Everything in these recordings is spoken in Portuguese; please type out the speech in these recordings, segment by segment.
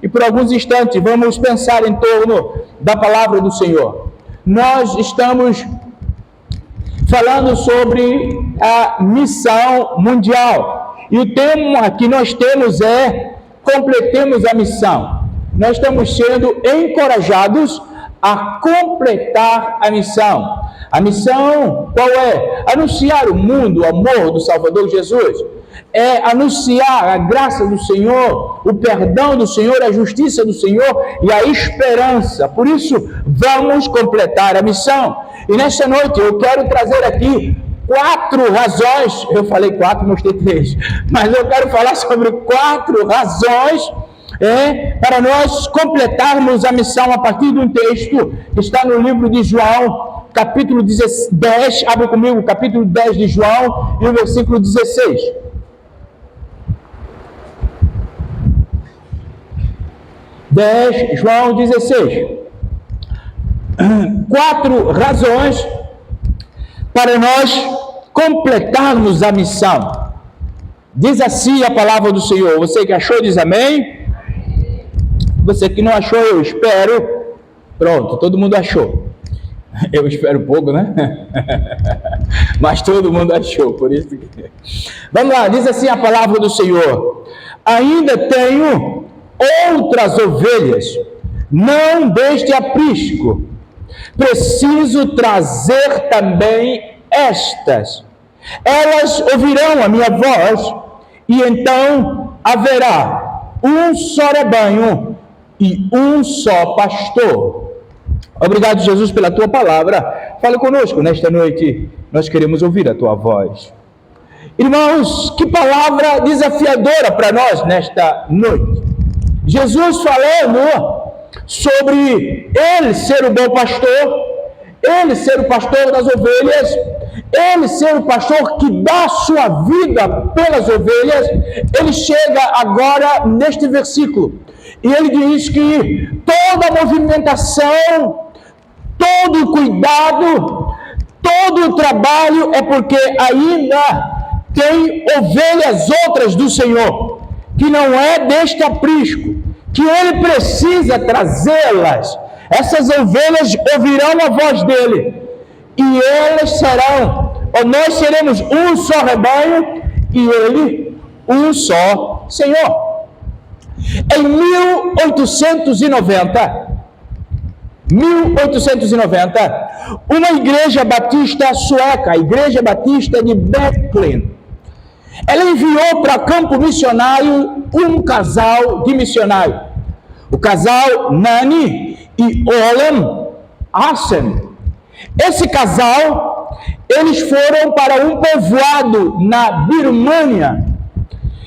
e por alguns instantes vamos pensar em torno da palavra do Senhor. Nós estamos falando sobre a missão mundial. E o tema que nós temos é: completemos a missão. Nós estamos sendo encorajados a completar a missão. A missão qual é? Anunciar o mundo, o amor do Salvador Jesus. É anunciar a graça do Senhor, o perdão do Senhor, a justiça do Senhor e a esperança. Por isso, vamos completar a missão. E nesta noite eu quero trazer aqui 4 razões, eu falei 4, mostrei 3, mas eu quero falar sobre 4 razões para nós completarmos a missão a partir de um texto que está no livro de João, capítulo 10, abre comigo, capítulo 10 de João, e o versículo 16. João 16. 4 razões para nós completarmos a missão. Diz assim a palavra do Senhor. Você que achou, diz amém. Você que não achou, eu espero. Pronto, todo mundo achou. Eu espero pouco, né? Mas todo mundo achou, por isso que... Vamos lá, diz assim a palavra do Senhor: ainda tenho outras ovelhas, não deste aprisco. Preciso trazer também estas. Elas ouvirão a minha voz, e então haverá um só rebanho e um só pastor. Obrigado, Jesus, pela tua palavra. Fala conosco nesta noite, nós queremos ouvir a tua voz. Irmãos, que palavra desafiadora para nós nesta noite. Jesus falando sobre ele ser o bom pastor, ele ser o pastor das ovelhas, ele ser o pastor que dá sua vida pelas ovelhas. Ele chega agora neste versículo e ele diz que toda a movimentação, todo o cuidado, todo o trabalho é porque ainda tem ovelhas outras do Senhor, que não é deste aprisco, que ele precisa trazê-las. Essas ovelhas ouvirão a voz dele, e elas serão, ou nós seremos um só rebanho, e ele um só Senhor. Em 1890, uma igreja batista sueca, a Igreja Batista de Bethlehem, ela enviou para campo missionário um casal de missionários. O casal Nani e Olem Asen. Esse casal, eles foram para um povoado na Birmânia.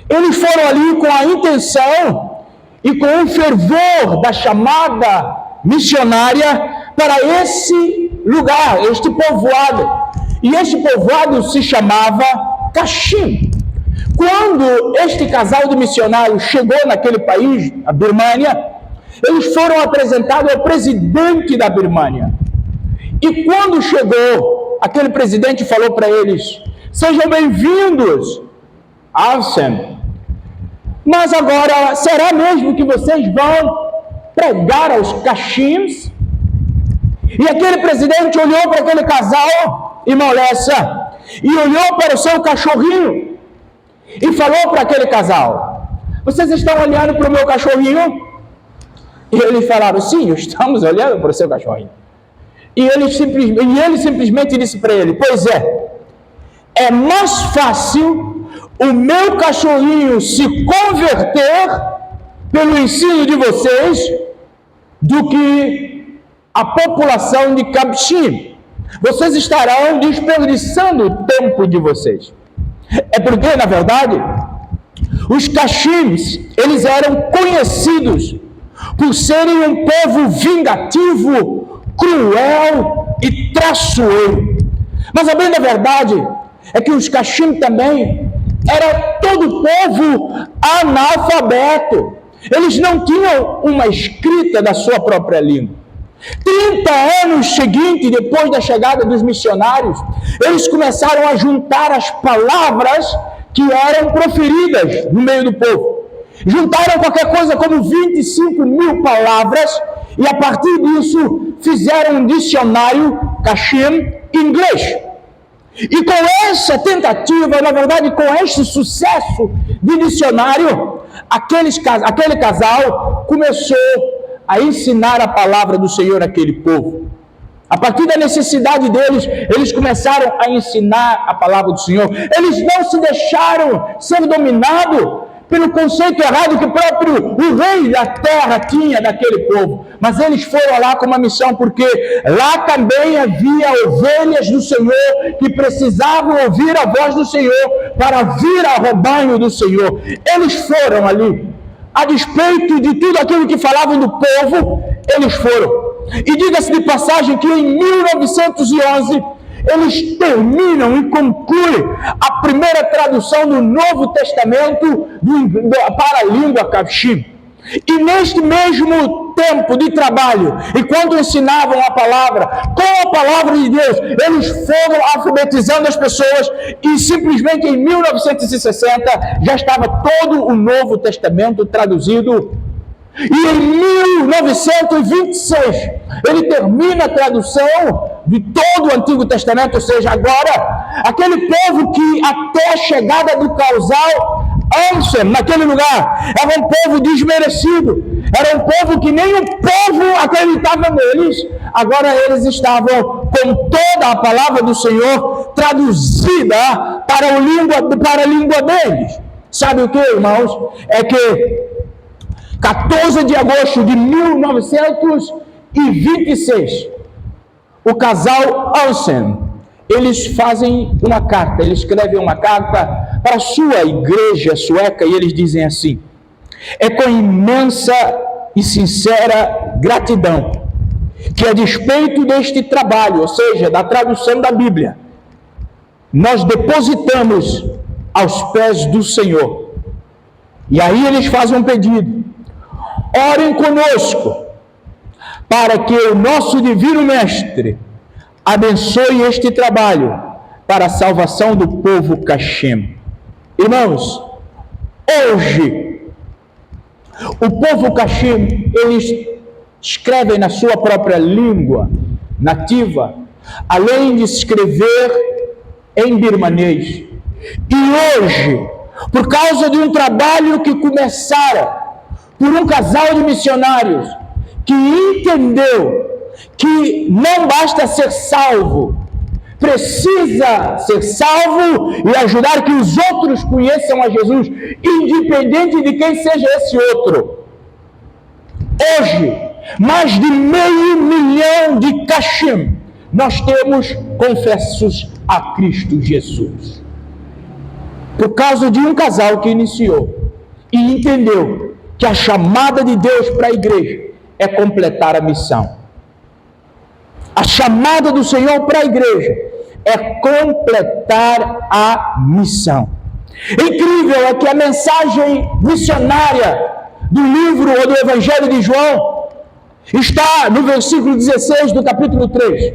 Eles foram ali com a intenção e com o fervor da chamada missionária para esse lugar, este povoado. E este povoado se chamava Kashim. Quando este casal de missionários chegou naquele país, a Birmânia, eles foram apresentados ao presidente da Birmânia. E quando chegou, aquele presidente falou para eles: sejam bem-vindos, Alcem. Mas agora, será mesmo que vocês vão pregar aos Kashims? E aquele presidente olhou para aquele casal, irmão Lessa, e olhou para o seu cachorrinho, e falou para aquele casal: vocês estão olhando para o meu cachorrinho? E eles falaram: sim, estamos olhando para o seu cachorrinho. E ele simplesmente disse para ele: pois é mais fácil o meu cachorrinho se converter pelo ensino de vocês do que a população de Kashim. Vocês estarão desperdiçando o tempo de vocês. É porque, na verdade, os Kashims, eles eram conhecidos por serem um povo vingativo, cruel e traiçoeiro. Mas a bem da verdade é que os Kashim também era todo povo analfabeto. Eles não tinham uma escrita da sua própria língua. 30 anos seguintes, depois da chegada dos missionários, eles começaram a juntar as palavras que eram proferidas no meio do povo. Juntaram qualquer coisa como 25 mil palavras e a partir disso fizeram um dicionário Kashim inglês. E com essa tentativa, na verdade com este sucesso de dicionário, aquele casal começou a ensinar a palavra do Senhor àquele povo. A partir da necessidade deles, eles começaram a ensinar a palavra do Senhor. Eles não se deixaram ser dominados pelo conceito errado que o próprio rei da terra tinha daquele povo. Mas eles foram lá com uma missão, porque lá também havia ovelhas do Senhor que precisavam ouvir a voz do Senhor para vir ao rebanho do Senhor. Eles foram ali, a despeito de tudo aquilo que falavam do povo, eles foram. E diga-se de passagem que em 1911, eles terminam e concluem a primeira tradução do Novo Testamento para a língua Kashim. E neste mesmo tempo de trabalho, enquanto ensinavam a palavra, com a palavra de Deus, eles foram alfabetizando as pessoas e simplesmente em 1960 já estava todo o Novo Testamento traduzido. E em 1926, ele termina a tradução de todo o Antigo Testamento, ou seja, agora, aquele povo que até a chegada do casal Ansem, naquele lugar, era um povo desmerecido, era um povo que nem o povo acreditava neles, agora eles estavam com toda a palavra do Senhor traduzida para a língua deles. Sabe o que, irmãos? É que 14 de agosto de 1926, o casal Ansem, eles fazem uma carta, eles escrevem uma carta para a sua igreja sueca e eles dizem assim: é com imensa e sincera gratidão que, a despeito deste trabalho, ou seja, da tradução da Bíblia, nós depositamos aos pés do Senhor. E aí eles fazem um pedido: orem conosco para que o nosso divino mestre abençoe este trabalho para a salvação do povo Kashim. Irmãos, hoje o povo Kashim, eles escrevem na sua própria língua nativa, além de escrever em birmanês. E hoje, por causa de um trabalho que começara por um casal de missionários que entendeu que não basta ser salvo, precisa ser salvo e ajudar que os outros conheçam a Jesus, independente de quem seja esse outro. Hoje, mais de 500 mil de Kashim nós temos confessos a Cristo Jesus. Por causa de um casal que iniciou e entendeu que a chamada de Deus para a igreja é completar a missão. A chamada do Senhor para a igreja é completar a missão. Incrível é que a mensagem missionária do livro ou do Evangelho de João está no versículo 16 do capítulo 3.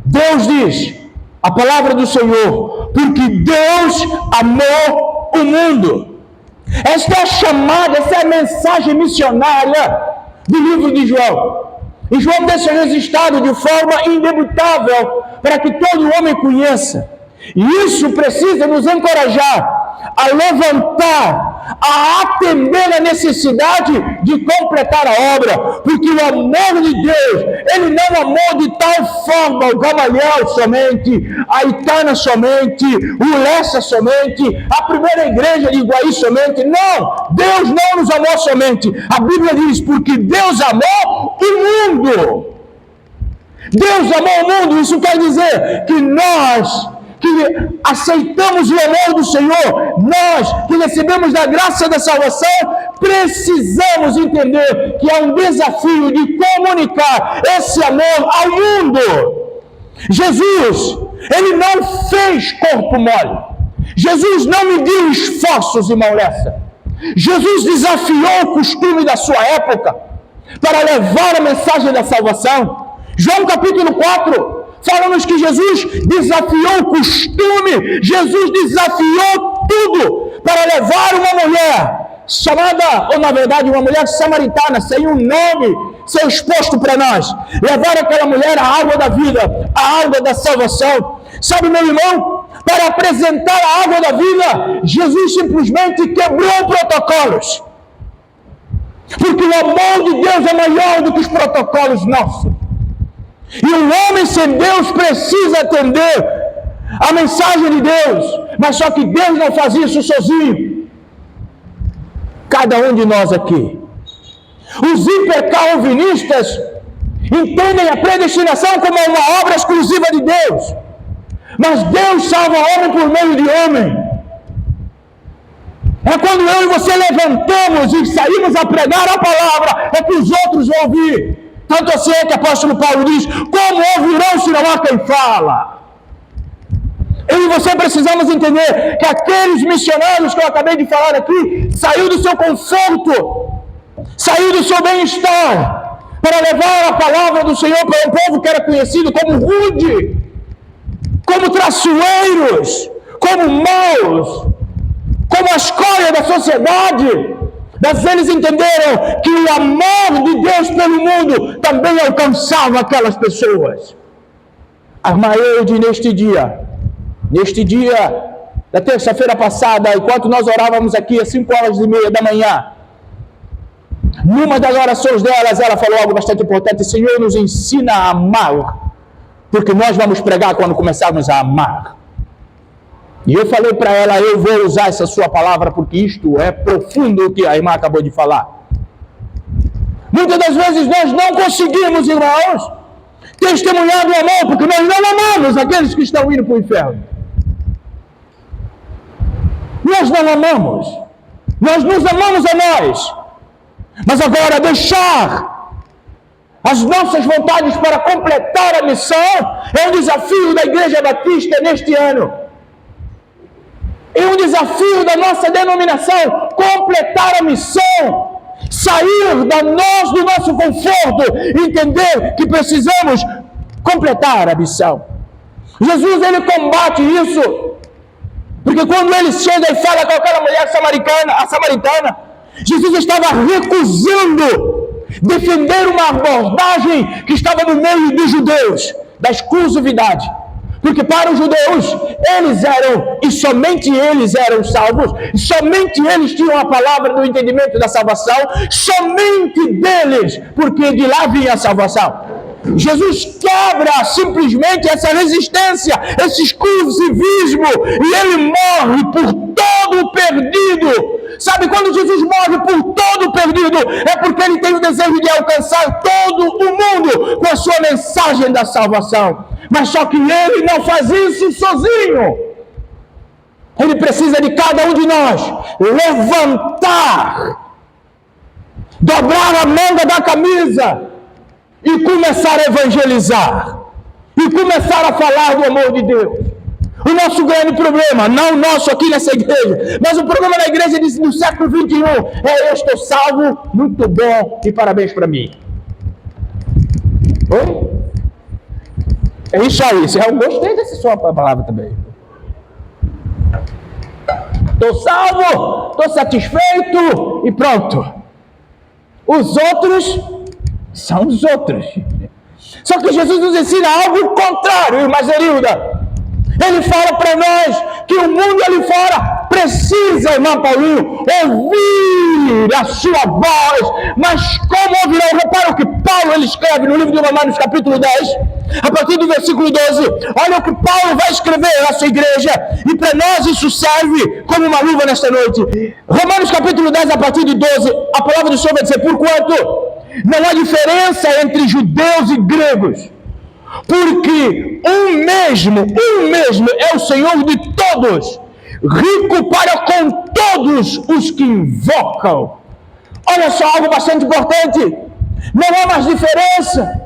Deus diz, a palavra do Senhor, porque Deus amou o mundo. Esta é a chamada, essa é a mensagem missionária do livro de João. E João deixa registrado de forma inevitável para que todo homem conheça. E isso precisa nos encorajar a levantar, a atender a necessidade de completar a obra, porque o amor de Deus, Ele não amou de tal forma o Gamaliel somente, a Itana somente, o Lessa somente, a primeira igreja de Iguaí somente. Não, Deus não nos amou somente. A Bíblia diz, porque Deus amou o mundo. Deus amou o mundo, isso quer dizer que nós que aceitamos o amor do Senhor, nós que recebemos da graça da salvação, precisamos entender que há um desafio de comunicar esse amor ao mundo. Jesus, Ele não fez corpo mole. Jesus não mediu esforços, irmão Lessa. Jesus desafiou o costume da sua época para levar a mensagem da salvação. João capítulo 4 fala-nos que Jesus desafiou o costume, Jesus desafiou tudo para levar uma mulher chamada, ou na verdade uma mulher samaritana, sem um nome ser exposto para nós, levar aquela mulher a água da vida, a água da salvação. Sabe, meu irmão, para apresentar a água da vida, Jesus simplesmente quebrou protocolos, porque o amor de Deus é maior do que os protocolos nossos, e o homem sem Deus precisa atender a mensagem de Deus, mas só que Deus não faz isso sozinho. Cada um de nós aqui, os hipercalvinistas entendem a predestinação como uma obra exclusiva de Deus, mas Deus salva o homem por meio de homem. É quando eu e você levantamos e saímos a pregar a palavra, é que os outros vão ouvir. Tanto assim é que o apóstolo Paulo diz: como ouvirão se não há quem fala? Eu e você precisamos entender que aqueles missionários que eu acabei de falar aqui, saiu do seu conforto, saiu do seu bem-estar, para levar a palavra do Senhor para um povo que era conhecido como rude, como traiçoeiros, como maus, como a escória da sociedade. Mas eles entenderam que o amor de Deus pelo mundo também alcançava aquelas pessoas. Armaeide, neste dia da terça-feira passada, enquanto nós orávamos aqui às 5h30 da manhã, numa das orações delas, ela falou algo bastante importante: Senhor, nos ensina a amar, porque nós vamos pregar quando começarmos a amar. E eu falei para ela: eu vou usar essa sua palavra, porque isto é profundo o que a irmã acabou de falar. Muitas das vezes nós não conseguimos, irmãos, testemunhar do amor, porque nós não amamos aqueles que estão indo para o inferno. Nós não amamos, nós nos amamos a nós. Mas agora deixar as nossas vontades para completar a missão é um desafio da Igreja Batista neste ano. É um desafio da nossa denominação completar a missão, sair do nosso conforto, entender que precisamos completar a missão. Jesus, ele combate isso, porque quando ele chega e fala com aquela mulher samaritana, Jesus estava recusando defender uma abordagem que estava no meio dos judeus, da exclusividade. Porque para os judeus, eles eram, e somente eles eram salvos, e somente eles tinham a palavra do entendimento da salvação, somente deles, porque de lá vinha a salvação. Jesus quebra simplesmente essa resistência, esse exclusivismo, e ele morre por todo o perdido. Sabe, quando Jesus morre por todo o perdido, é porque ele tem o desejo de alcançar todo o mundo com a sua mensagem da salvação. Mas só que ele não faz isso sozinho. Ele precisa de cada um de nós levantar, dobrar a manga da camisa e começar a evangelizar, e começar a falar do amor de Deus. O nosso grande problema, não o nosso aqui nessa igreja, mas o problema da igreja do século XXI é: eu estou salvo, muito bom, e parabéns para mim. Oi? É isso aí, eu gostei dessa sua palavra também. Estou salvo, estou satisfeito e pronto. Os outros são os outros. Só que Jesus nos ensina algo contrário, irmã Zerilda. Ele fala para nós que o mundo ali fora precisa, irmão Paulinho, ouvir a sua voz. Mas como ouvirão? Repara o que Paulo ele escreve no livro de Romanos, capítulo 10, a partir do versículo 12. Olha o que Paulo vai escrever à sua igreja, e para nós isso serve como uma luva nesta noite. Romanos capítulo 10, a partir de 12, a palavra do Senhor vai dizer: porquanto não há diferença entre judeus e gregos, porque um mesmo é o Senhor de todos, rico para com todos os que invocam. Olha só, algo bastante importante: não há mais diferença.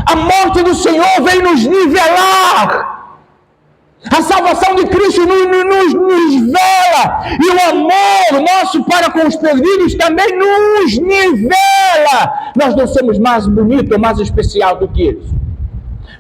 A morte do Senhor vem nos nivelar. A salvação de Cristo nos nivela, e o amor nosso para com os perdidos também nos nivela. Nós não somos mais bonitos ou mais especial do que eles.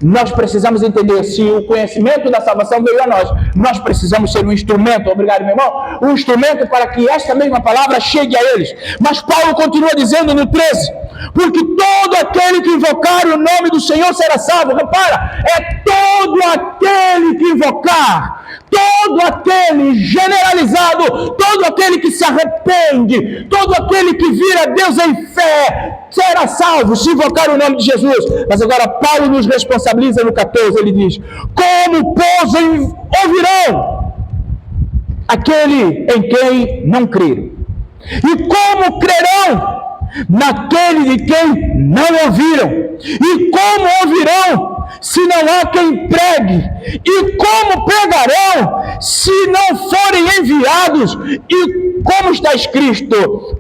Nós precisamos entender, se o conhecimento da salvação veio a nós precisamos ser um instrumento, obrigado meu irmão, um instrumento para que esta mesma palavra chegue a eles. Mas Paulo continua dizendo no 13, porque todo aquele que invocar o nome do Senhor será salvo. Repara, é todo aquele que invocar, todo aquele generalizado, todo aquele que se arrepende, todo aquele que vira a Deus em fé, será salvo se invocar o nome de Jesus. Mas agora Paulo nos responsabiliza no 14, ele diz, como pois ouvirão aquele em quem não creram? E como crerão naquele de quem não ouviram? E como ouvirão se não há quem pregue? E como pregarão se não forem enviados? E como está escrito,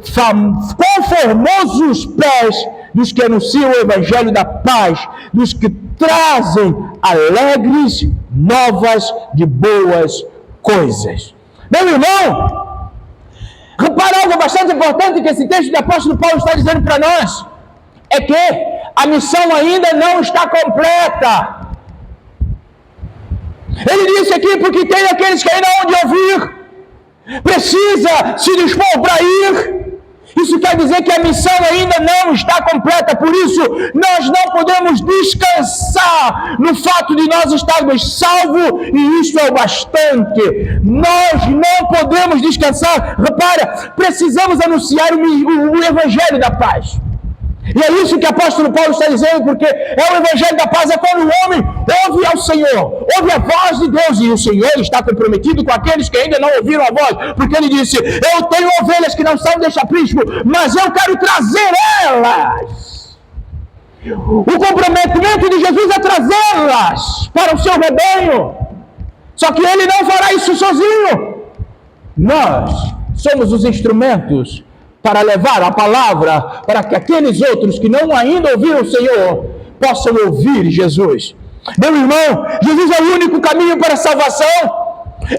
quão formosos os pés dos que anunciam o evangelho da paz, dos que trazem alegres novas de boas coisas. Meu irmão, repara algo bastante importante que esse texto do apóstolo Paulo está dizendo para nós, é que a missão ainda não está completa. Ele disse aqui, porque tem aqueles que ainda hão de ouvir, precisa se dispor para ir. Isso quer dizer que a missão ainda não está completa, por isso nós não podemos descansar no fato de nós estarmos salvos, e isso é o bastante. Nós não podemos descansar. Repara, precisamos anunciar o evangelho da paz. E é isso que o apóstolo Paulo está dizendo, porque o evangelho da paz é quando o homem ouve ao Senhor, ouve a voz de Deus, e o Senhor está comprometido com aqueles que ainda não ouviram a voz, porque ele disse, eu tenho ovelhas que não são deste aprisco, mas eu quero trazer elas. O comprometimento de Jesus é trazê-las para o seu rebanho, só que ele não fará isso sozinho. Nós somos os instrumentos para levar a palavra para que aqueles outros que não ainda ouviram o Senhor possam ouvir Jesus. Meu irmão, Jesus é o único caminho para a salvação.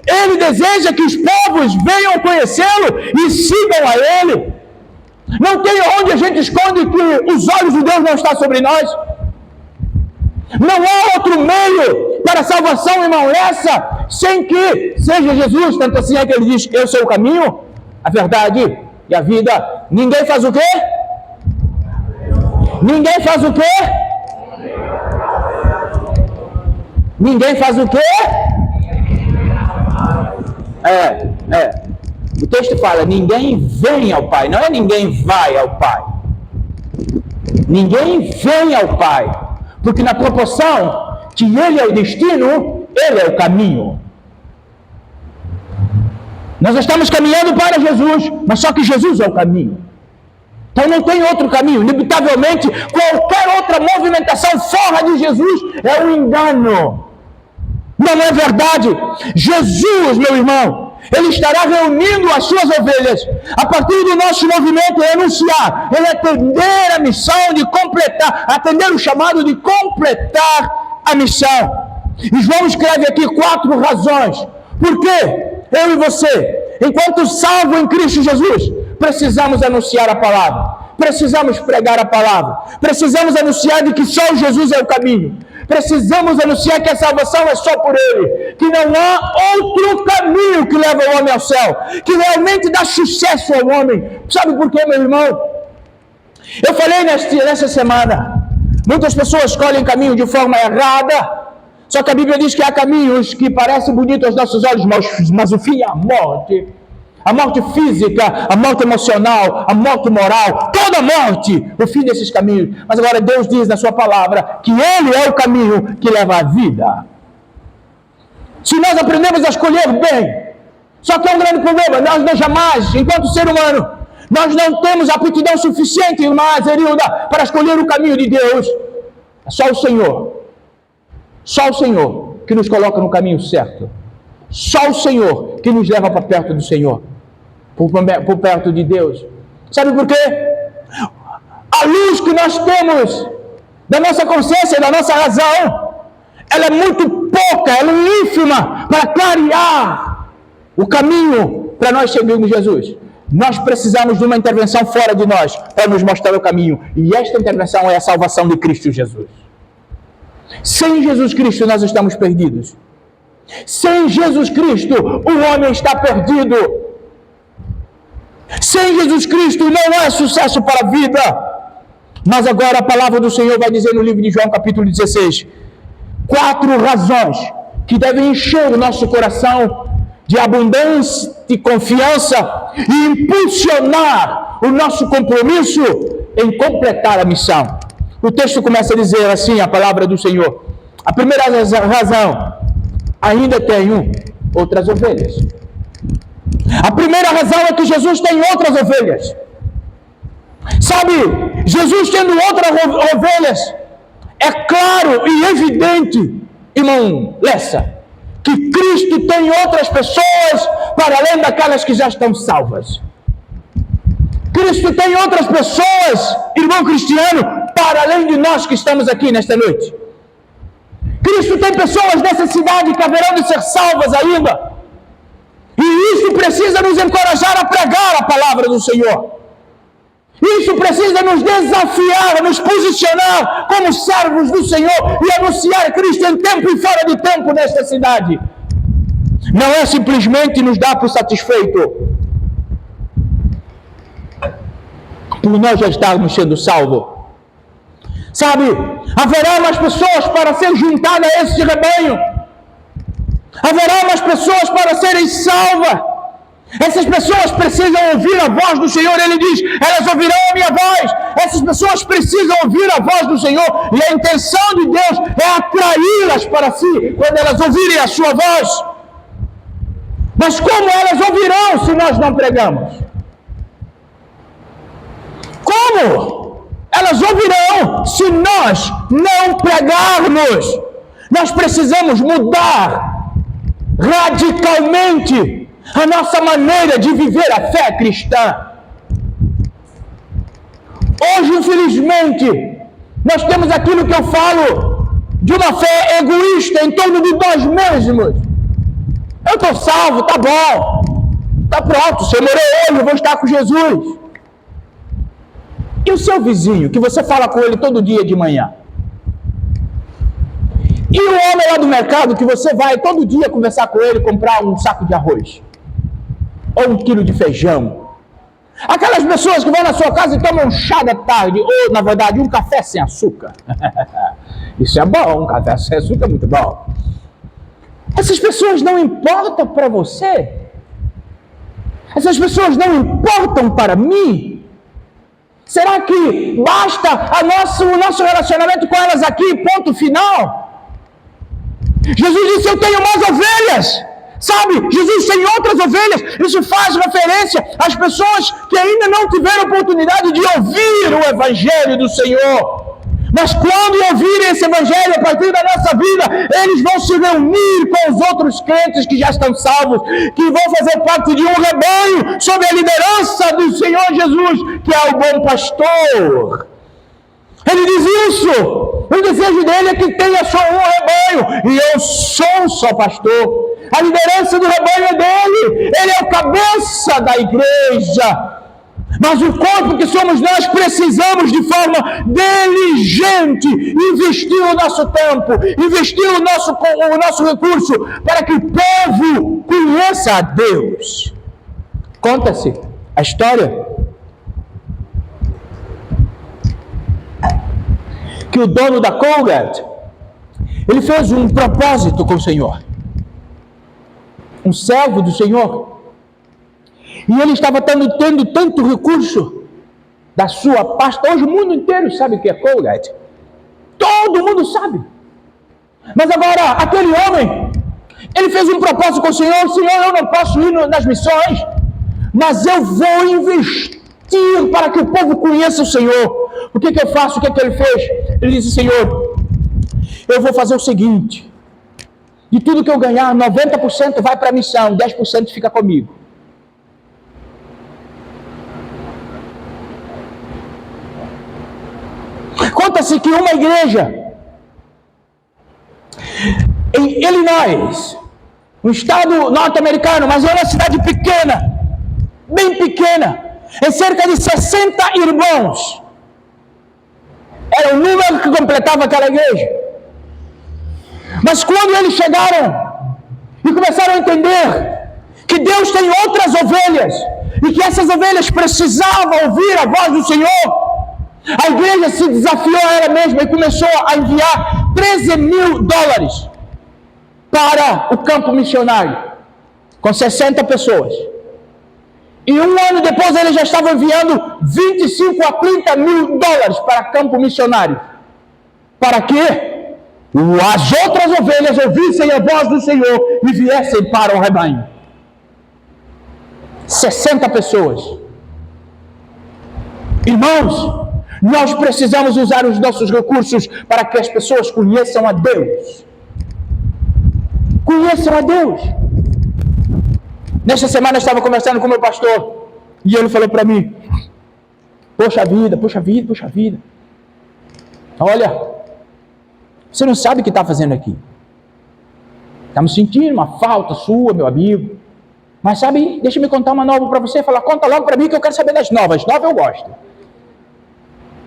Ele deseja que os povos venham conhecê-lo e sigam a Ele. Não tem onde a gente esconde que os olhos de Deus não estão sobre nós. Não há outro meio para a salvação, irmão, essa, sem que seja Jesus. Tanto assim é que ele diz, eu sou o caminho, a verdade e a vida. Ninguém faz o quê? Ninguém faz o quê? Ninguém faz o quê? O texto fala, ninguém vem ao Pai. Não é ninguém vai ao Pai. Ninguém vem ao Pai. Porque na proporção que Ele é o destino, Ele é o caminho. Nós estamos caminhando para Jesus, mas só que Jesus é o caminho. Então não tem outro caminho. Inevitavelmente, qualquer outra movimentação fora de Jesus é um engano. Não é verdade. Jesus, meu irmão, Ele estará reunindo as suas ovelhas. A partir do nosso movimento é anunciar, Ele atender a missão de completar, atender o chamado de completar a missão. E João escreve aqui 4 razões. Por quê? Eu e você, enquanto salvo em Cristo Jesus, precisamos anunciar a palavra, precisamos pregar a palavra, precisamos anunciar de que só Jesus é o caminho, precisamos anunciar que a salvação é só por Ele, que não há outro caminho que leva o homem ao céu, que realmente dá sucesso ao homem. Sabe por quê, meu irmão? Eu falei nessa semana, muitas pessoas escolhem caminho de forma errada. Só que a Bíblia diz que há caminhos que parecem bonitos aos nossos olhos, mas o fim é a morte. A morte física, a morte emocional, a morte moral, toda a morte, o fim desses caminhos. Mas agora Deus diz na sua palavra que Ele é o caminho que leva à vida. Se nós aprendemos a escolher bem, só que é um grande problema, nós não jamais, enquanto ser humano, nós não temos aptidão suficiente, irmã Zerilda, para escolher o caminho de Deus. É só o Senhor. Só o Senhor que nos coloca no caminho certo. Só o Senhor que nos leva para perto do Senhor, por perto de Deus. Sabe por quê? A luz que nós temos da nossa consciência, da nossa razão, ela é muito pouca, ela é ínfima para clarear o caminho para nós seguirmos Jesus. Nós precisamos de uma intervenção fora de nós para nos mostrar o caminho. E esta intervenção é a salvação de Cristo Jesus. Sem Jesus Cristo nós estamos perdidos. Sem Jesus Cristo o homem está perdido. Sem Jesus Cristo não há sucesso para a vida. Mas agora a palavra do Senhor vai dizer no livro de João capítulo 16, 4 razões que devem encher o nosso coração de abundância, de confiança e impulsionar o nosso compromisso em completar a missão. O texto começa a dizer assim, a palavra do Senhor. A primeira razão, ainda tenho outras ovelhas. A primeira razão é que Jesus tem outras ovelhas. Sabe, Jesus tendo outras ovelhas, é claro e evidente, irmão Lessa, que Cristo tem outras pessoas para além daquelas que já estão salvas. Cristo tem outras pessoas, irmão cristiano, para além de nós que estamos aqui nesta noite. Cristo tem pessoas nessa cidade que haverão de ser salvas ainda. E isso precisa nos encorajar a pregar a palavra do Senhor. Isso precisa nos desafiar, nos posicionar como servos do Senhor e anunciar Cristo em tempo e fora de tempo nesta cidade. Não é simplesmente nos dar por satisfeito por nós já estarmos sendo salvos. Sabe, haverá mais pessoas para ser juntadas a esse rebanho. Haverá mais pessoas para serem salvas. Essas pessoas precisam ouvir a voz do Senhor. Ele diz, elas ouvirão a minha voz. Essas pessoas precisam ouvir a voz do Senhor. E a intenção de Deus é atraí-las para si, quando elas ouvirem a sua voz. Mas como elas ouvirão se nós não pregamos? Como elas ouvirão se nós não pregarmos? Nós precisamos mudar radicalmente a nossa maneira de viver a fé cristã. Hoje, infelizmente, nós temos aquilo que eu falo de uma fé egoísta em torno de nós mesmos. Eu estou salvo, está bom, está pronto, se eu morrer hoje, eu vou estar com Jesus. E o seu vizinho, que você fala com ele todo dia de manhã? E o homem lá do mercado, que você vai todo dia conversar com ele, comprar um saco de arroz? Ou 1 quilo de feijão? Aquelas pessoas que vão na sua casa e tomam um chá da tarde, ou, na verdade, um café sem açúcar. Isso é bom, um café sem açúcar é muito bom. Essas pessoas não importam para você? Essas pessoas não importam para mim? Será que basta o nosso relacionamento com elas aqui, ponto final? Jesus disse, eu tenho mais ovelhas. Sabe, Jesus tem outras ovelhas. Isso faz referência às pessoas que ainda não tiveram oportunidade de ouvir o Evangelho do Senhor. Mas quando ouvirem esse Evangelho a partir da nossa vida, eles vão se reunir com os outros crentes que já estão salvos, que vão fazer parte de um rebanho sob a liderança do Senhor Jesus, que é o bom pastor. Ele diz isso. O desejo dele é que tenha só um rebanho, e eu sou só pastor. A liderança do rebanho é dele. Ele é o cabeça da igreja. Mas o corpo que somos nós precisamos de forma diligente investir o nosso tempo, investir o nosso recurso para que o povo conheça a Deus. Conta-se a história que o dono da Colgate, ele fez um propósito com o Senhor. Um servo do Senhor. E ele estava tendo tanto recurso da sua pasta. Hoje o mundo inteiro sabe o que é Colgate. Todo mundo sabe. Mas agora, aquele homem, ele fez um propósito com o Senhor. Senhor, eu não posso ir nas missões, mas eu vou investir para que o povo conheça o Senhor. O que eu faço? O que ele fez? Ele disse, Senhor, eu vou fazer o seguinte. De tudo que eu ganhar, 90% vai para a missão, 10% fica comigo. Conta-se que uma igreja em Illinois, um estado norte-americano, mas é uma cidade pequena, bem pequena, em cerca de 60 irmãos, era o número que completava aquela igreja. Mas quando eles chegaram e começaram a entender que Deus tem outras ovelhas e que essas ovelhas precisavam ouvir a voz do Senhor, a igreja se desafiou a ela mesma e começou a enviar $13.000 para o campo missionário, com 60 pessoas. E um ano depois eles já estavam enviando $25 a $30.000 para campo missionário. Para quê? As outras ovelhas ouvissem a voz do Senhor e viessem para o rebanho. 60 pessoas. Irmãos, nós precisamos usar os nossos recursos para que as pessoas conheçam a Deus. Conheçam a Deus. Nesta semana eu estava conversando com o meu pastor e ele falou para mim: Poxa vida. Olha, você não sabe o que está fazendo aqui. Estamos sentindo uma falta sua, meu amigo. Mas sabe, deixa eu me contar uma nova para você. Fala, conta logo para mim que eu quero saber das novas. Novas eu gosto.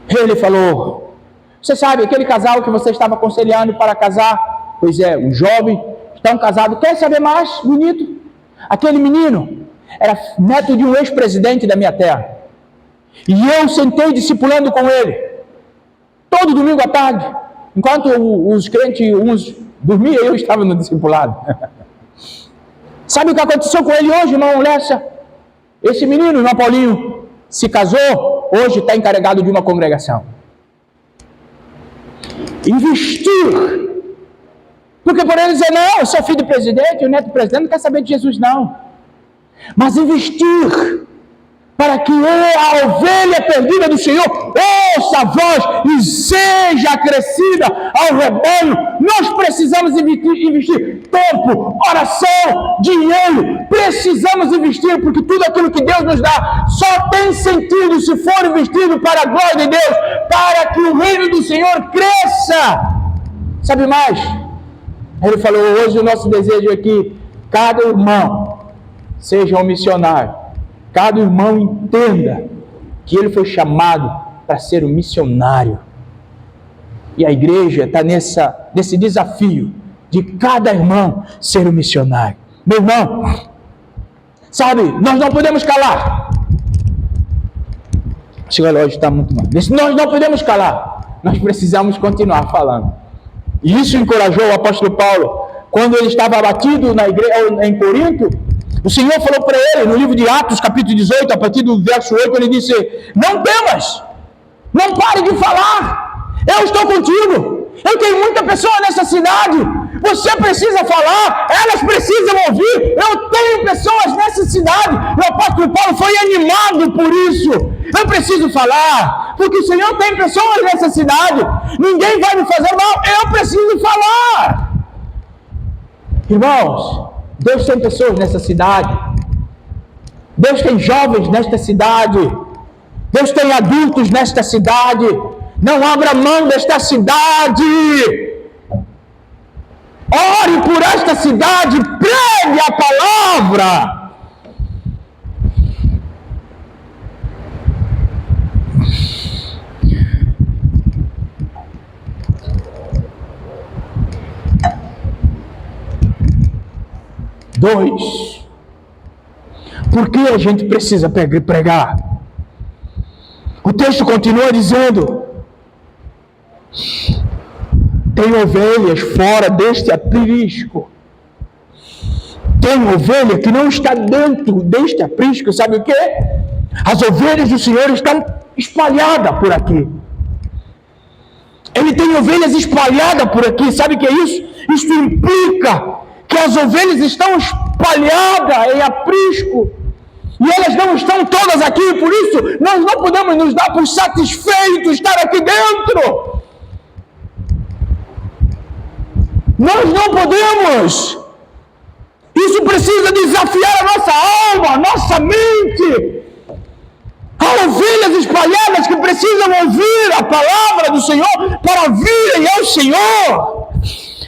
Ele falou: você sabe, aquele casal que você estava aconselhando para casar? Pois é, um jovem, estão casados. Quer saber mais, bonito? Aquele menino era neto de um ex-presidente da minha terra. E eu sentei discipulando com ele. Todo domingo à tarde. Enquanto os crentes, uns dormiam, eu estava no discipulado. Sabe o que aconteceu com ele hoje, irmão Lessa? Esse menino, irmão Paulinho, se casou, hoje está encarregado de uma congregação. Investir. Porque por ele dizer, não, eu sou filho do presidente, o neto do presidente não quer saber de Jesus, não. Mas investir para que a ovelha perdida do Senhor ouça a voz e seja acrescida ao rebanho. Nós precisamos investir tempo, oração, dinheiro. Precisamos investir, porque tudo aquilo que Deus nos dá só tem sentido se for investido para a glória de Deus, para que o reino do Senhor cresça. Sabe mais? Ele falou, hoje o nosso desejo é que cada irmão seja um missionário. Cada irmão entenda que ele foi chamado para ser um missionário. E a igreja está nesse desafio de cada irmão ser um missionário. Meu irmão, sabe, nós não podemos calar. Esse relógio está muito mal. Nós não podemos calar. Nós precisamos continuar falando. E isso encorajou o apóstolo Paulo. Quando ele estava abatido na igreja, em Corinto, o Senhor falou para ele, no livro de Atos, capítulo 18, a partir do verso 8, ele disse, não temas, não pare de falar, eu estou contigo, eu tenho muita pessoa nessa cidade, você precisa falar, elas precisam ouvir, eu tenho pessoas nessa cidade. O apóstolo Paulo foi animado por isso. Eu preciso falar, porque o Senhor tem pessoas nessa cidade, ninguém vai me fazer mal, eu preciso falar. Irmãos, Deus tem pessoas nessa cidade, Deus tem jovens nesta cidade, Deus tem adultos nesta cidade. Não abra mão desta cidade, ore por esta cidade, pregue a palavra. Dois, por que a gente precisa pregar? O texto continua dizendo, tem ovelhas fora deste aprisco. Tem ovelha que não está dentro deste aprisco, sabe o que? As ovelhas do Senhor estão espalhadas por aqui. Ele tem ovelhas espalhadas por aqui, sabe o que é isso? Isso implica que as ovelhas estão espalhadas em aprisco, e elas não estão todas aqui, por isso nós não podemos nos dar por satisfeitos estar aqui dentro. Nós não podemos. Isso precisa desafiar a nossa alma, a nossa mente. Há ovelhas espalhadas que precisam ouvir a palavra do Senhor para virem ao Senhor.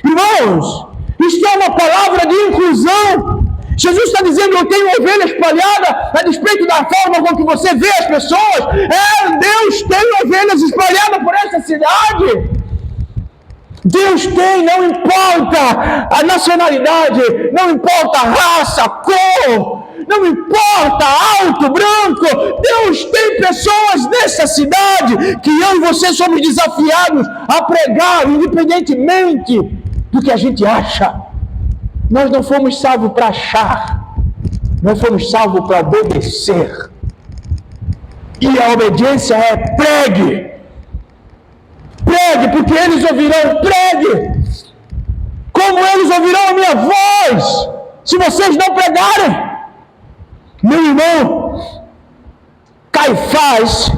Irmãos, isto é uma palavra de inclusão. Jesus está dizendo, eu tenho ovelha espalhada a despeito da forma com que você vê as pessoas. Deus tem ovelhas espalhadas por esta cidade. Deus tem, não importa a nacionalidade, não importa a raça, a cor, não importa alto, branco. Deus tem pessoas nessa cidade que eu e você somos desafiados a pregar, independentemente do que a gente acha. Nós não fomos salvos para achar, nós fomos salvos para obedecer. E a obediência é pregue. Pregue, porque eles ouvirão, pregue. Como eles ouvirão a minha voz, se vocês não pregarem? Meu irmão, Caifás,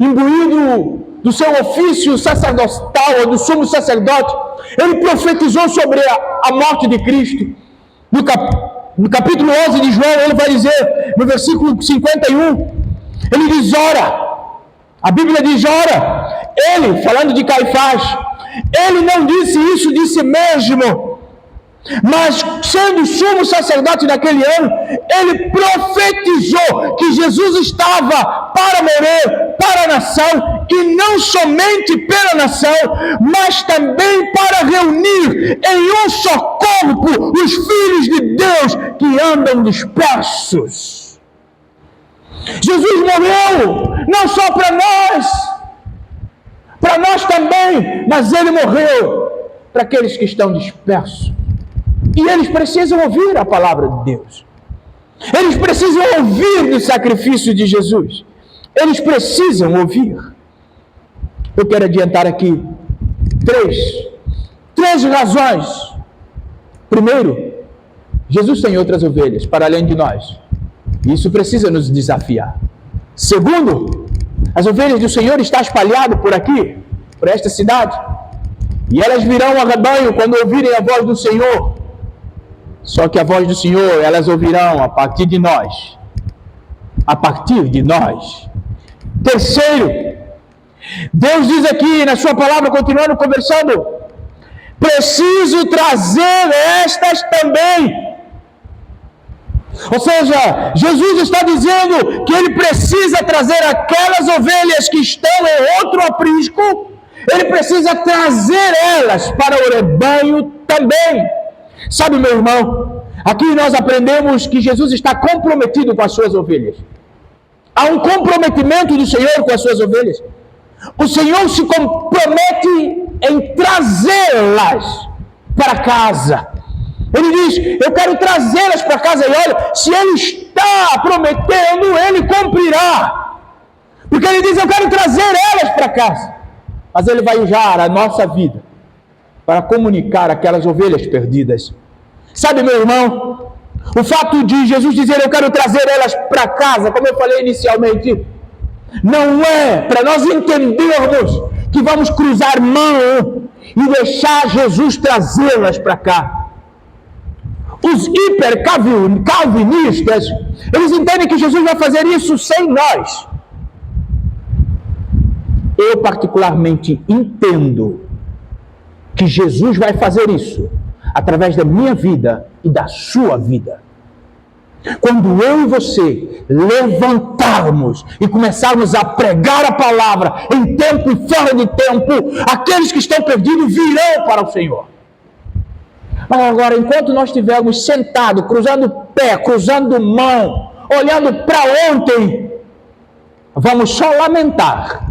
imbuído do seu ofício sacerdotal, ou do sumo sacerdote, ele profetizou sobre a morte de Cristo. No capítulo 11 de João, ele vai dizer, no versículo 51, ele diz, ora. A Bíblia diz, ora. Ele, falando de Caifás, ele não disse isso de si mesmo, mas sendo sumo sacerdote naquele ano, ele profetizou que Jesus estava para morrer para a nação, e não somente pela nação, mas também para reunir em um só corpo os filhos de Deus que andam dispersos. Jesus morreu não só para nós também, mas ele morreu para aqueles que estão dispersos. E eles precisam ouvir a palavra de Deus. Eles precisam ouvir do sacrifício de Jesus. Eles precisam ouvir. Eu quero adiantar aqui três razões. Primeiro, Jesus tem outras ovelhas para além de nós. Isso precisa nos desafiar. Segundo, as ovelhas do Senhor estão espalhadas por aqui, por esta cidade. E elas virão ao rebanho quando ouvirem a voz do Senhor. Só que a voz do Senhor, elas ouvirão a partir de nós. A partir de nós. Terceiro, Deus diz aqui na sua palavra, continuando conversando, preciso trazer estas também. Ou seja, Jesus está dizendo que ele precisa trazer aquelas ovelhas que estão em outro aprisco, ele precisa trazer elas para o rebanho também. Sabe, meu irmão, aqui nós aprendemos que Jesus está comprometido com as suas ovelhas. Há um comprometimento do Senhor com as suas ovelhas. O Senhor se compromete em trazê-las para casa. Ele diz, eu quero trazê-las para casa. E olha, se Ele está prometendo, Ele cumprirá. Porque Ele diz, eu quero trazer elas para casa. Mas Ele vai usar a nossa vida para comunicar aquelas ovelhas perdidas. Sabe, meu irmão, o fato de Jesus dizer, eu quero trazer elas para casa, como eu falei inicialmente, não é para nós entendermos que vamos cruzar mão e deixar Jesus trazê-las para cá. Os hiper-calvinistas, eles entendem que Jesus vai fazer isso sem nós. Eu particularmente entendo que Jesus vai fazer isso através da minha vida e da sua vida. Quando eu e você levantarmos e começarmos a pregar a palavra em tempo e fora de tempo, aqueles que estão perdidos virão para o Senhor. Mas agora, enquanto nós estivermos sentados, cruzando o pé, cruzando mão, olhando para ontem, vamos só lamentar.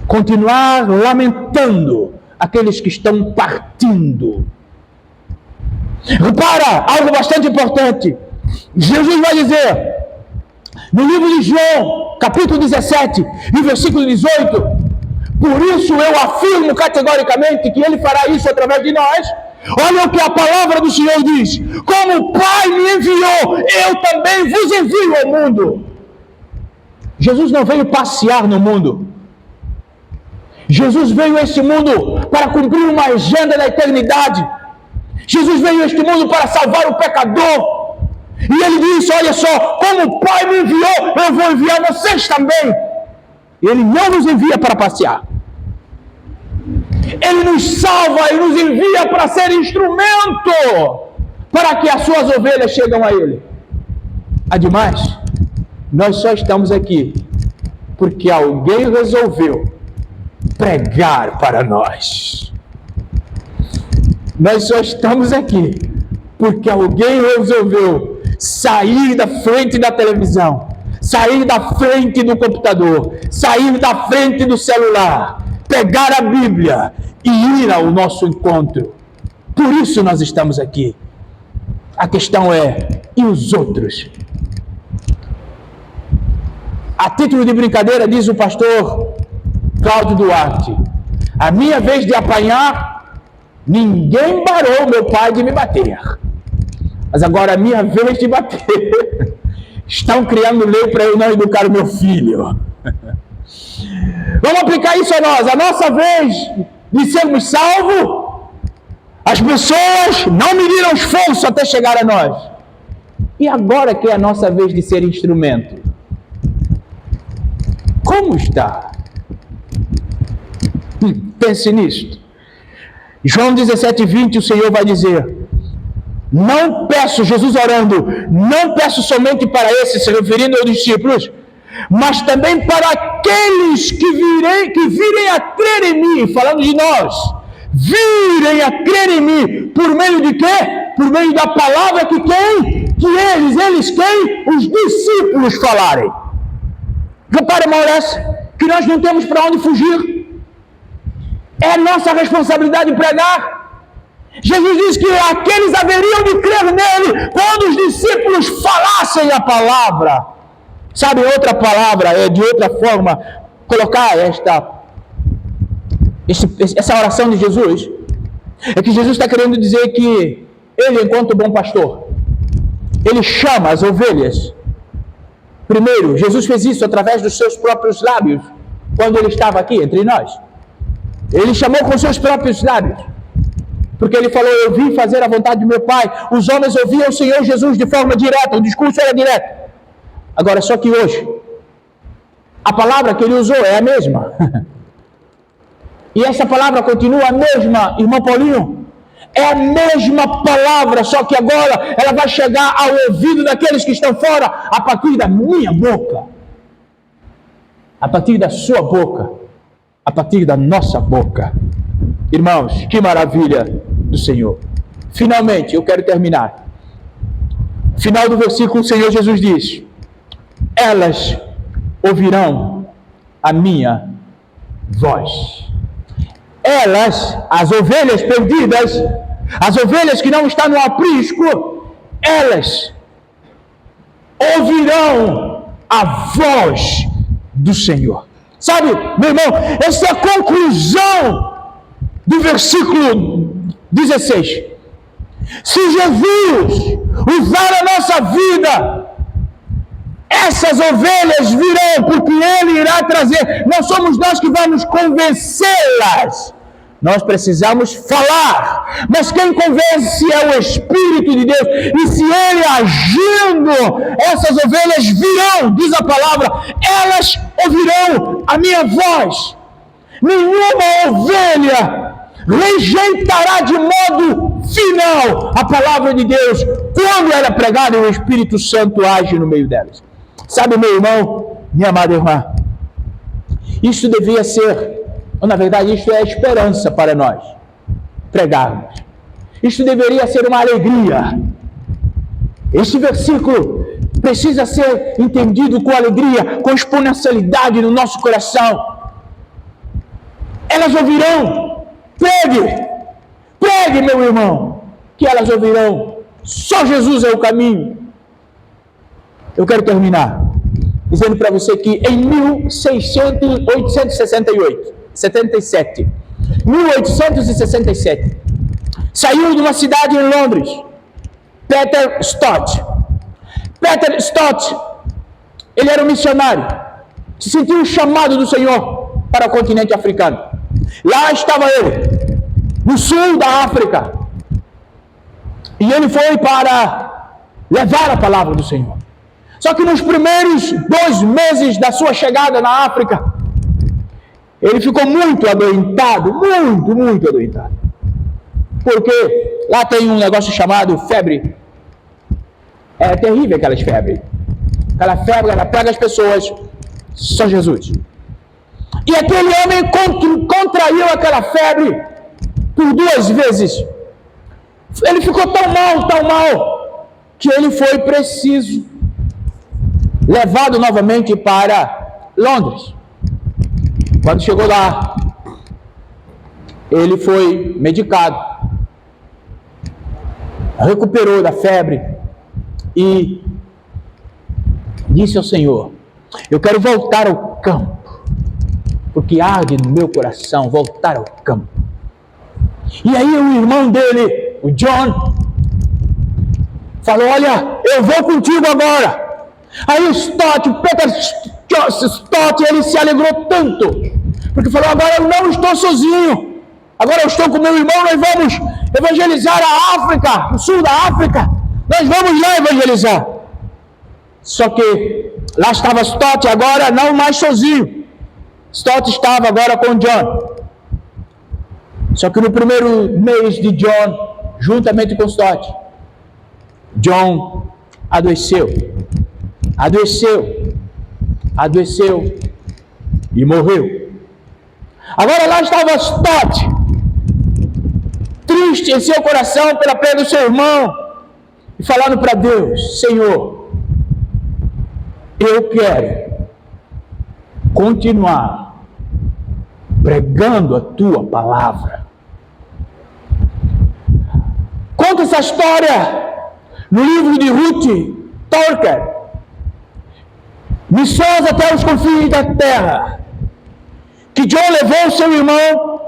Continuar lamentando aqueles que estão partindo. Repara, algo bastante importante. Jesus vai dizer, no livro de João, capítulo 17, e versículo 18, por isso eu afirmo categoricamente que Ele fará isso através de nós. Olha o que a palavra do Senhor diz, como o Pai me enviou, eu também vos envio ao mundo. Jesus não veio passear no mundo. Jesus veio a este mundo para cumprir uma agenda da eternidade. Jesus veio a este mundo para salvar o pecador. E Ele disse, olha só, como o Pai me enviou, eu vou enviar vocês também. Ele não nos envia para passear. Ele nos salva e nos envia para ser instrumento para que as suas ovelhas cheguem a Ele. Ademais, nós só estamos aqui porque alguém resolveu pregar para nós. Nós só estamos aqui porque alguém resolveu sair da frente da televisão, sair da frente do computador, sair da frente do celular, pegar a Bíblia e ir ao nosso encontro. Por isso nós estamos aqui. A questão é, e os outros? A título de brincadeira, diz o pastor Cláudio Duarte: a minha vez de apanhar, ninguém barou meu pai de me bater. Mas agora a minha vez de bater, estão criando lei para eu não educar o meu filho. Vamos aplicar isso a nós. A nossa vez de sermos salvos, as pessoas não mediram esforço até chegar a nós. E agora que é a nossa vez de ser instrumento, como está? Pense nisto. João 17:20, o Senhor vai dizer: não peço, Jesus orando, não peço somente para esses, se referindo aos discípulos, mas também para aqueles que virem a crer em mim, falando de nós, virem a crer em mim, por meio de quê? Por meio da palavra que quem? Que eles quem? Os discípulos falarem. Repare, Maurício, que nós não temos para onde fugir. É nossa responsabilidade pregar. Jesus disse que aqueles haveriam de crer nele quando os discípulos falassem a palavra. Sabe, outra palavra, de outra forma, colocar essa oração de Jesus, é que Jesus está querendo dizer que ele, enquanto bom pastor, ele chama as ovelhas. Primeiro, Jesus fez isso através dos seus próprios lábios, quando ele estava aqui entre nós. Ele chamou com seus próprios lábios, porque ele falou: eu vim fazer a vontade do meu Pai. Os homens ouviam o Senhor Jesus de forma direta, o discurso era direto. Agora, só que hoje, a palavra que ele usou é a mesma. E essa palavra continua a mesma, irmão Paulinho. É a mesma palavra, só que agora ela vai chegar ao ouvido daqueles que estão fora, a partir da minha boca, a partir da sua boca, a partir da nossa boca. Irmãos, que maravilha do Senhor. Finalmente, eu quero terminar. Final do versículo, o Senhor Jesus diz: elas ouvirão a minha voz. Elas, as ovelhas perdidas, as ovelhas que não estão no aprisco, elas ouvirão a voz do Senhor. Sabe, meu irmão, essa é a conclusão do versículo 16. Se Jesus usar a nossa vida, essas ovelhas virão, porque Ele irá trazer. Não somos nós que vamos convencê-las. Nós precisamos falar. Mas quem convence é o Espírito de Deus. E se Ele agindo, essas ovelhas virão, diz a palavra, elas ouvirão a minha voz. Nenhuma ovelha rejeitará de modo final a palavra de Deus quando ela é pregada e o Espírito Santo age no meio delas. Sabe, meu irmão, minha amada irmã, isso devia ser, ou na verdade, isso é a esperança para nós pregarmos. Isso deveria ser uma alegria. Esse versículo precisa ser entendido com alegria, com exponencialidade no nosso coração. Elas ouvirão, pregue, meu irmão, que elas ouvirão. Só Jesus é o caminho. Eu quero terminar dizendo para você que em 1867, saiu de uma cidade em Londres, Peter Stott. Peter Stott, ele era um missionário, se sentiu um chamado do Senhor para o continente africano. Lá estava ele, no sul da África, e ele foi para levar a palavra do Senhor. Só que nos primeiros 2 meses da sua chegada na África, ele ficou muito adoentado, muito adoentado. Porque lá tem um negócio chamado febre. É terrível aquelas febres. Aquela febre, ela pega as pessoas, só Jesus. E aquele homem contraiu aquela febre por 2 vezes. Ele ficou tão mal, que ele foi preciso levado novamente para Londres. Quando chegou lá, ele foi medicado, recuperou da febre e disse ao Senhor: eu quero voltar ao campo, porque arde no meu coração voltar ao campo. E aí o irmão dele, o John, falou: olha, eu vou contigo agora. Aí o Peter Stott, ele se alegrou tanto, porque falou: agora eu não estou sozinho, agora eu estou com meu irmão, nós vamos evangelizar a África, o sul da África, nós vamos lá evangelizar. Só que lá estava Stott agora, não mais sozinho. Stott estava agora com John. Só que no primeiro mês de John, juntamente com Stott, John adoeceu e morreu. Agora lá estava Stott, triste em seu coração pela perda do seu irmão, e falando para Deus: Senhor, eu quero continuar pregando a tua palavra. Conta essa história no livro de Ruth Tolkien, Missões até os confins da terra, que John levou seu irmão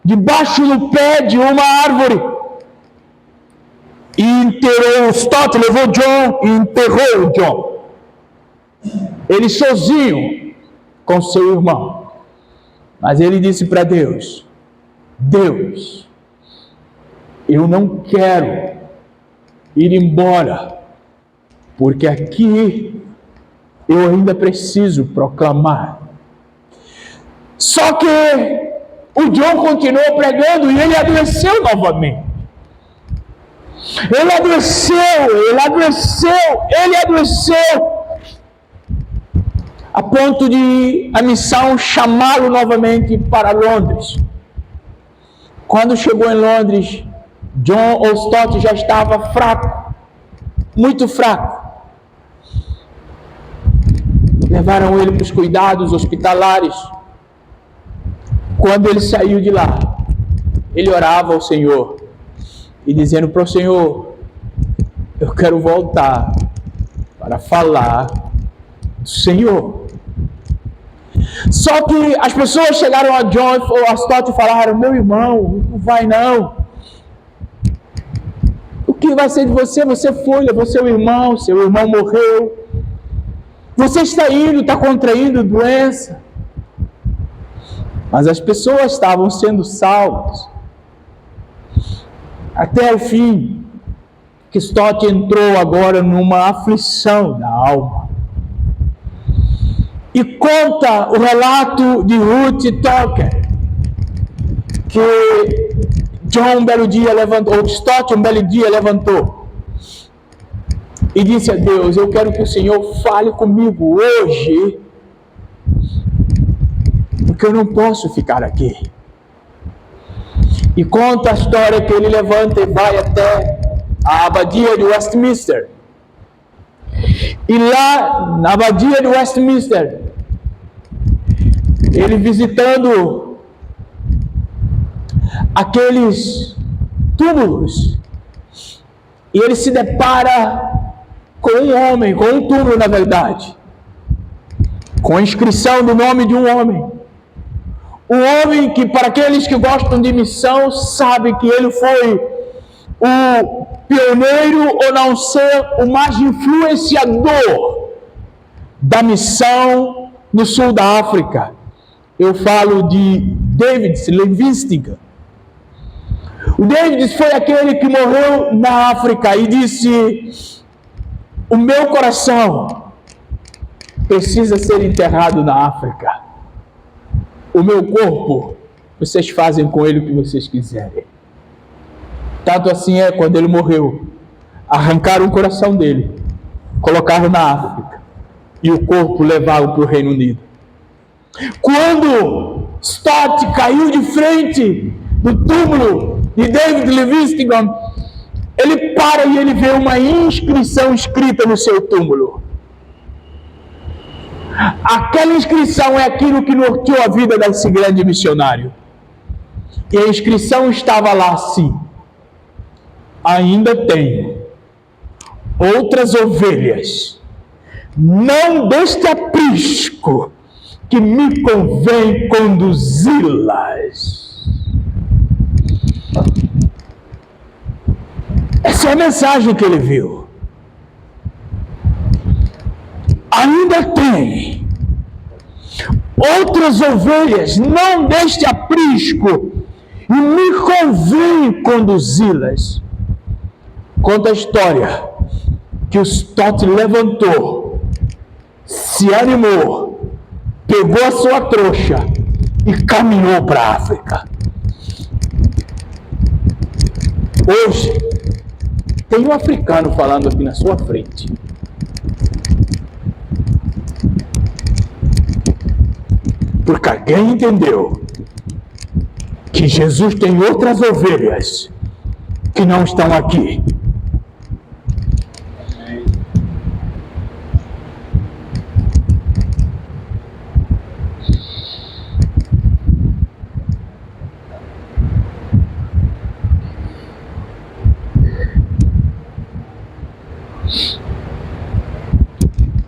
debaixo do pé de uma árvore e enterrou. Stott levou John e enterrou o John, ele sozinho com seu irmão. Mas ele disse para Deus: Deus, eu não quero ir embora, porque aqui eu ainda preciso proclamar. Só que o John continuou pregando e ele adoeceu novamente. Ele adoeceu, a ponto de a missão chamá-lo novamente para Londres. Quando chegou em Londres, John Stott já estava fraco, muito fraco. Levaram ele para os cuidados hospitalares. Quando ele saiu de lá, ele orava ao Senhor e dizendo para o Senhor: eu quero voltar para falar do Senhor. Só que as pessoas chegaram a John ou a Stott e falaram: meu irmão, não vai não. O que vai ser de você? Você foi, levou seu irmão morreu. Você está contraindo doença. Mas as pessoas estavam sendo salvas. Até o fim, que Stott entrou agora numa aflição da alma. E conta o relato de Ruth Tolkien, que John um belo dia levantou, ou Stott um belo dia levantou, e disse a Deus: eu quero que o Senhor fale comigo hoje, porque eu não posso ficar aqui. E conta a história que ele levanta e vai até a abadia de Westminster. E lá na abadia de Westminster, ele visitando aqueles túmulos, e ele se depara com um homem, com um túmulo na verdade, com a inscrição do nome de um homem. Um homem que, para aqueles que gostam de missão, sabe que ele foi o pioneiro, ou não ser o mais influenciador da missão no sul da África. Eu falo de David Livingstone. O David foi aquele que morreu na África e disse: o meu coração precisa ser enterrado na África. O meu corpo, vocês fazem com ele o que vocês quiserem. Tanto assim é, quando ele morreu, arrancaram o coração dele, colocaram na África, e o corpo levaram para o Reino Unido. Quando Stott caiu de frente do túmulo de David Livingstone, Ele para e ele vê uma inscrição escrita no seu túmulo. Aquela inscrição é aquilo que norteou a vida desse grande missionário. E a inscrição estava lá assim: ainda tenho outras ovelhas, não deste aprisco, que me convém conduzi-las. Essa é a mensagem que ele viu. Ainda tem outras ovelhas, não deste aprisco, e me convém conduzi-las. Conta a história que o Stott levantou, se animou, pegou a sua trouxa e caminhou para a África. Hoje, tem um africano falando aqui na sua frente. Porque alguém entendeu que Jesus tem outras ovelhas que não estão aqui.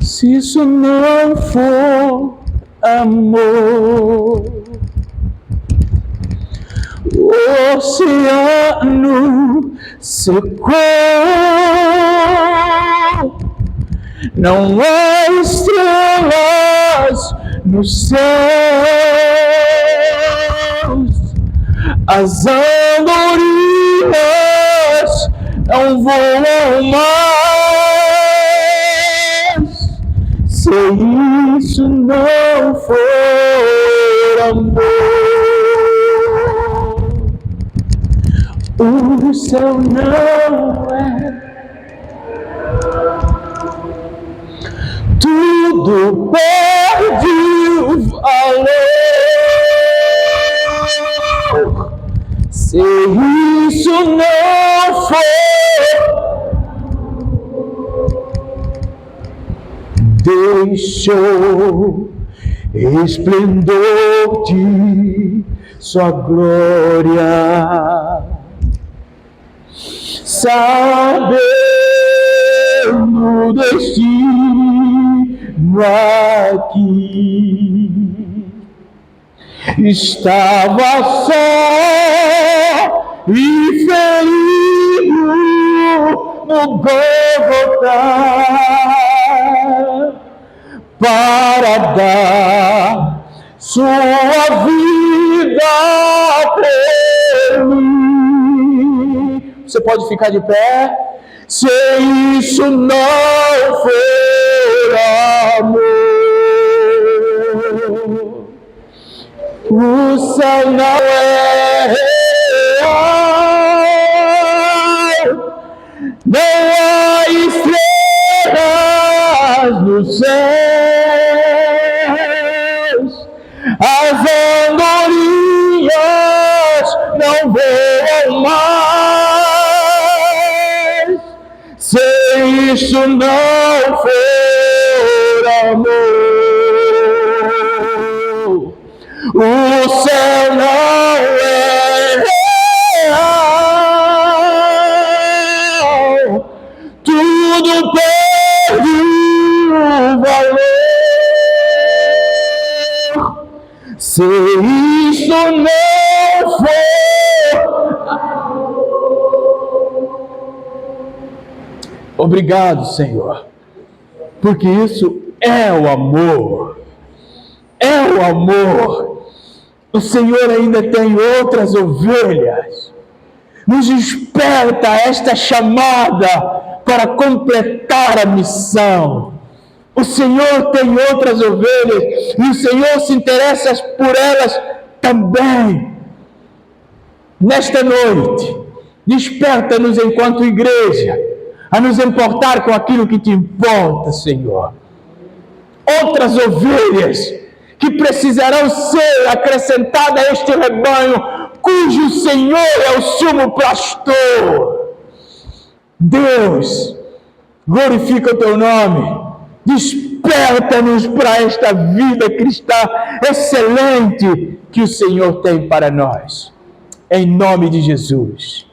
Se isso não for amor, o oceano secou, não há estrelas nos céus, as andorinhas não voam mais. Se isso não for amor, o céu não é. Tudo perde o valor. Se isso não for, deixou esplendor de sua glória, sabendo o destino aqui, estava só e ferido no Gólgota, para dar sua vida por mim. Você pode ficar de pé? Se isso não for amor, o céu não é real, não há estrelas nos céus, as andorinhas não voam mais. Se isso não for amor, o céu não é real, tudo perde o valor. Se isso não for. Obrigado, Senhor, porque isso é o amor. É o amor. O Senhor ainda tem outras ovelhas. Nos desperta esta chamada para completar a missão. O Senhor tem outras ovelhas e o Senhor se interessa por elas também. Nesta noite, desperta-nos enquanto igreja a nos importar com aquilo que te importa, Senhor. Outras ovelhas que precisarão ser acrescentadas a este rebanho, cujo Senhor é o sumo pastor. Deus, glorifica o teu nome. Desperta-nos para esta vida cristã excelente que o Senhor tem para nós. Em nome de Jesus.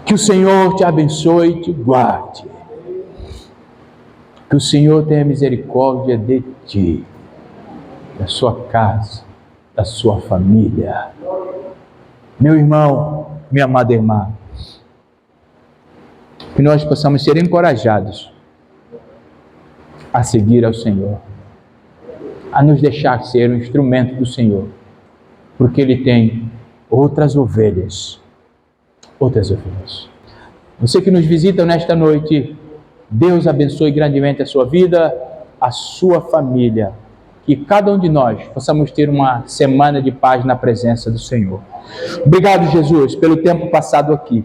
Que o Senhor te abençoe e te guarde. Que o Senhor tenha misericórdia de ti, da sua casa, da sua família. Meu irmão, minha amada irmã, que nós possamos ser encorajados a seguir ao Senhor, a nos deixar ser um instrumento do Senhor, porque Ele tem outras ovelhas. Você que nos visita nesta noite, Deus abençoe grandemente a sua vida, a sua família. Que cada um de nós possamos ter uma semana de paz na presença do Senhor. Obrigado, Jesus, pelo tempo passado aqui.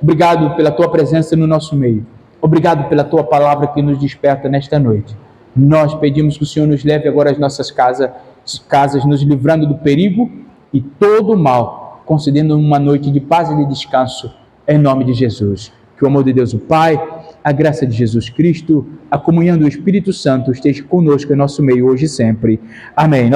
Obrigado pela tua presença no nosso meio. Obrigado pela tua palavra que nos desperta nesta noite. Nós pedimos que o Senhor nos leve agora às nossas casas, nos livrando do perigo e todo o mal, concedendo uma noite de paz e de descanso, em nome de Jesus. Que o amor de Deus, o Pai, a graça de Jesus Cristo, a comunhão do Espírito Santo esteja conosco em nosso meio hoje e sempre. Amém.